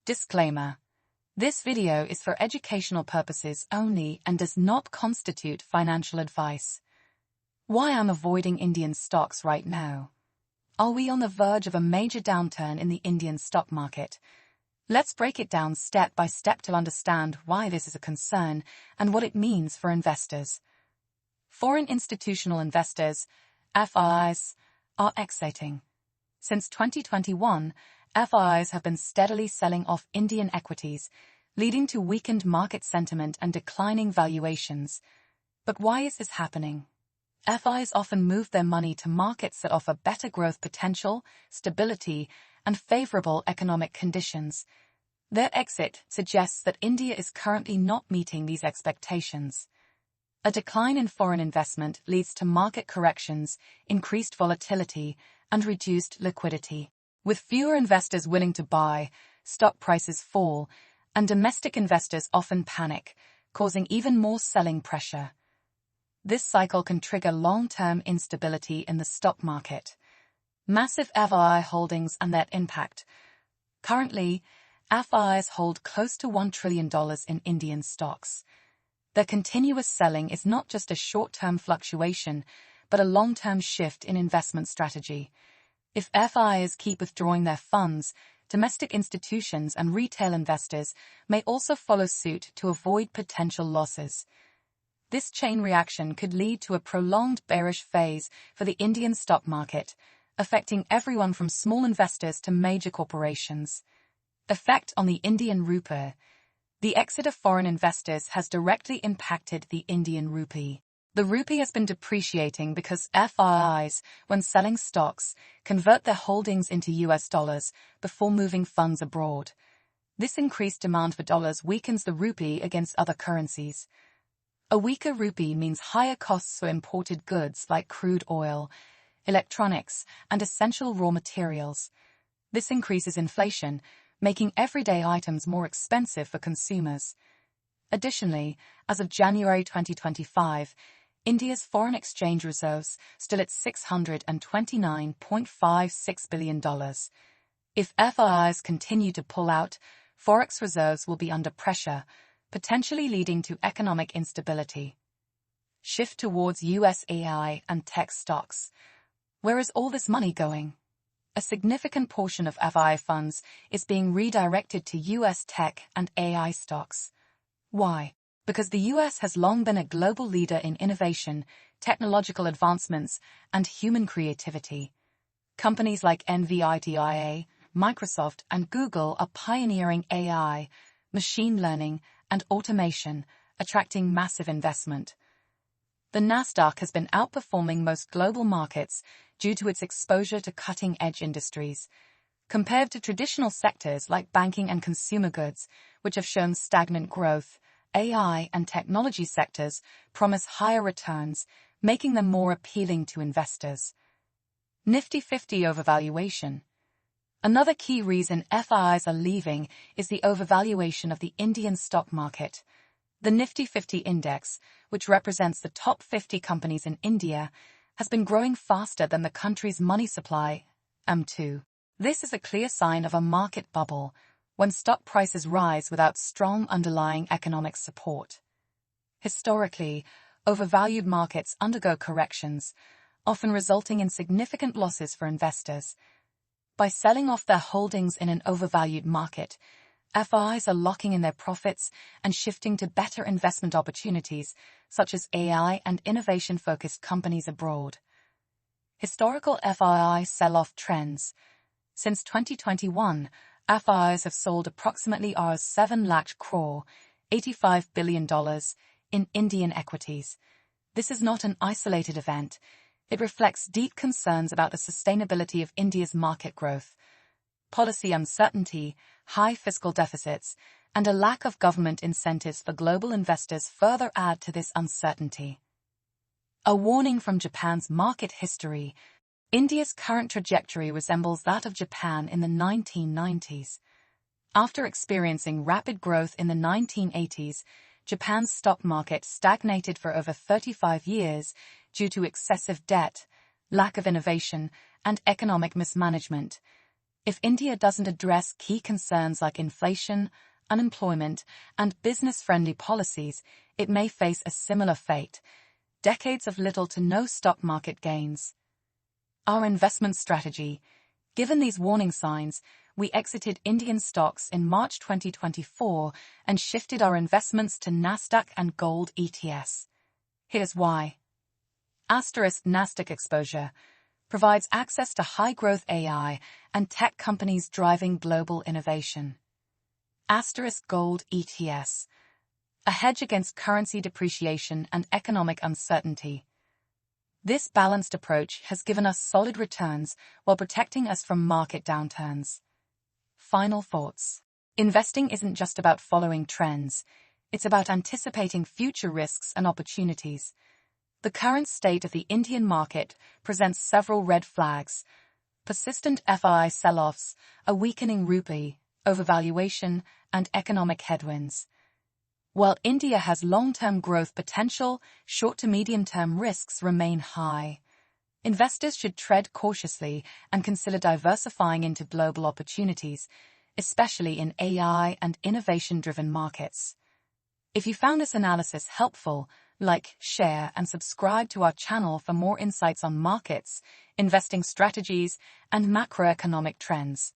Disclaimer. This video is for educational purposes only and does not constitute financial advice. Why I'm avoiding Indian stocks right now? Are we on the verge of a major downturn in the Indian stock market? Let's break it down step by step to understand why this is a concern and what it means for investors. Foreign institutional investors, FIIs, are exiting. Since 2021, FIIs have been steadily selling off Indian equities, leading to weakened market sentiment and declining valuations. But why is this happening? FIIs often move their money to markets that offer better growth potential, stability, and favorable economic conditions. Their exit suggests that India is currently not meeting these expectations. A decline in foreign investment leads to market corrections, increased volatility, and reduced liquidity. With fewer investors willing to buy, stock prices fall, and domestic investors often panic, causing even more selling pressure. This cycle can trigger long-term instability in the stock market. Massive FII holdings and their impact. Currently, FIIs hold close to $1 trillion in Indian stocks. Their continuous selling is not just a short-term fluctuation, but a long-term shift in investment strategy. If FIIs keep withdrawing their funds, domestic institutions and retail investors may also follow suit to avoid potential losses. This chain reaction could lead to a prolonged bearish phase for the Indian stock market, affecting everyone from small investors to major corporations. Effect on the Indian Rupee. The exit of foreign investors has directly impacted the Indian Rupee. The rupee has been depreciating because FIIs, when selling stocks, convert their holdings into US dollars before moving funds abroad. This increased demand for dollars weakens the rupee against other currencies. A weaker rupee means higher costs for imported goods like crude oil, electronics, and essential raw materials. This increases inflation, making everyday items more expensive for consumers. Additionally, as of January 2025, India's foreign exchange reserves stood at $629.56 billion. If FIIs continue to pull out, forex reserves will be under pressure, potentially leading to economic instability. Shift towards US AI and tech stocks. Where is all this money going? A significant portion of FII funds is being redirected to US tech and AI stocks. Why? Because the US has long been a global leader in innovation, technological advancements, and human creativity. Companies like NVIDIA, Microsoft, and Google are pioneering AI, machine learning, and automation, attracting massive investment. The Nasdaq has been outperforming most global markets due to its exposure to cutting-edge industries. Compared to traditional sectors like banking and consumer goods, which have shown stagnant growth, AI and technology sectors promise higher returns, making them more appealing to investors. Nifty 50 overvaluation. Another key reason FIIs are leaving is the overvaluation of the Indian stock market. The Nifty 50 index, which represents the top 50 companies in India, has been growing faster than the country's money supply, M2. This is a clear sign of a market bubble, when stock prices rise without strong underlying economic support. Historically, overvalued markets undergo corrections, often resulting in significant losses for investors. By selling off their holdings in an overvalued market, FIIs are locking in their profits and shifting to better investment opportunities, such as AI and innovation-focused companies abroad. Historical FII sell-off trends. Since 2021, FIIs have sold approximately Rs. lakh crore, $85 billion, in Indian equities. This is not an isolated event. It reflects deep concerns about the sustainability of India's market growth. Policy uncertainty, high fiscal deficits, and a lack of government incentives for global investors further add to this uncertainty. A warning from Japan's market history. India's current trajectory resembles that of Japan in the 1990s. After experiencing rapid growth in the 1980s, Japan's stock market stagnated for over 35 years due to excessive debt, lack of innovation, and economic mismanagement. If India doesn't address key concerns like inflation, unemployment, and business-friendly policies, it may face a similar fate: decades of little to no stock market gains. Our investment strategy. Given these warning signs, we exited Indian stocks in March 2024 and shifted our investments to Nasdaq and Gold ETFs. Here's why. Nasdaq exposure provides access to high-growth AI and tech companies driving global innovation. Gold ETFs, a hedge against currency depreciation and economic uncertainty. This balanced approach has given us solid returns while protecting us from market downturns. Final thoughts. Investing isn't just about following trends. It's about anticipating future risks and opportunities. The current state of the Indian market presents several red flags: persistent FII sell-offs, a weakening rupee, overvaluation, and economic headwinds. While India has long-term growth potential, short to medium-term risks remain high. Investors should tread cautiously and consider diversifying into global opportunities, especially in AI and innovation-driven markets. If you found this analysis helpful, like, share, and subscribe to our channel for more insights on markets, investing strategies, and macroeconomic trends.